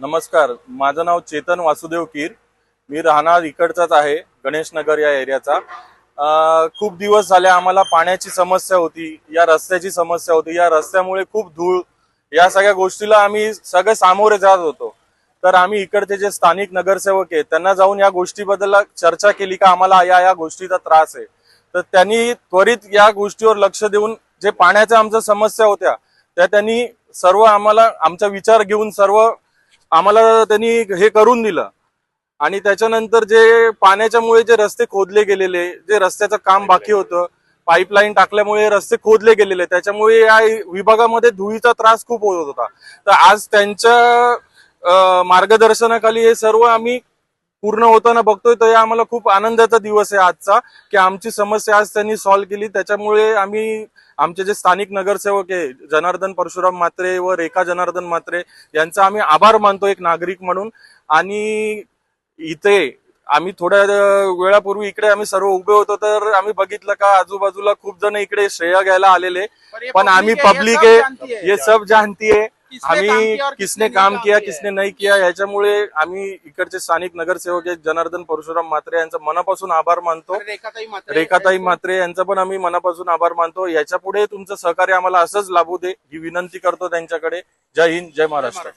नमस्कार, माझं नाव चेतन वासुदेव कीर। मी राहणार इकडचाच आहे, गणेश नगर या एरियाचा। खूप दिवस झाले आम्हाला पाण्याची समस्या होती, या रस्त्याची समस्या होती। या रस्त्यामुळे खूप धूळ, या सगळ्या गोष्टीला आम्ही सगळे सामोरे जात होतो। तर आम्ही इकडचे जे स्थानिक नगरसेवक आहेत त्यांना जाऊन या गोष्टीबद्दल चर्चा केली का आम्हाला या गोष्टीचा त्रास आहे। तर त्यांनी त्वरित या गोष्टीवर लक्ष देऊन जे पाण्याच्या आमच्या समस्या होत्या त्या त्यांनी सर्व आम्हाला आमचा विचार घेऊन सर्व आम्हाला त्यांनी हे करून दिलं। आणि त्याच्यानंतर जे पाण्याच्यामुळे जे रस्ते खोदले गेलेले, जे रस्त्याचं काम बाकी होतं, पाईपलाईन टाकल्यामुळे रस्ते खोदले गेलेले, त्याच्यामुळे या विभागामध्ये धुळीचा त्रास खूप होत होता। तर आज त्यांच्या मार्गदर्शनाखाली हे सर्व आम्ही पूर्ण होताना बघतोय। तर आम्हाला खूप आनंदाचा दिवस आहे आजचा, की आमची समस्या आज त्यांनी सॉल्व्ह केली। त्याच्यामुळे आम्ही आमचे जे स्थानिक नगरसेवक आहे जनार्दन परशुराम म्हात्रे व रेखा जनार्दन म्हात्रे यांचा आम्ही आभार मानतो एक नागरिक म्हणून। आणि इथे आम्ही थोड्या वेळापूर्वी इकडे आम्ही सर्व उभे होतो, तर आम्ही बघितलं का आजूबाजूला खूप जण इकडे श्रेय घ्यायला आलेले, पण आम्ही पब्लिक आहे, ये सब जानती है आम्ही किसने काम किया किसने नहीं किया। याच्यामुळे आम्ही इकडचे स्थानिक नगरसेवक जनार्दन परशुराम म्हात्रे यांचा मनापासून आभार मानतो। रेखाताई म्हात्रे यांचा पण आम्ही मनापासून आभार मानतो। याच्या पुढे तुमचं सहकार्य आम्हाला असंच लाभू दे ही विनंती करतो त्यांच्याकडे। जय हिंद, जय महाराष्ट्र।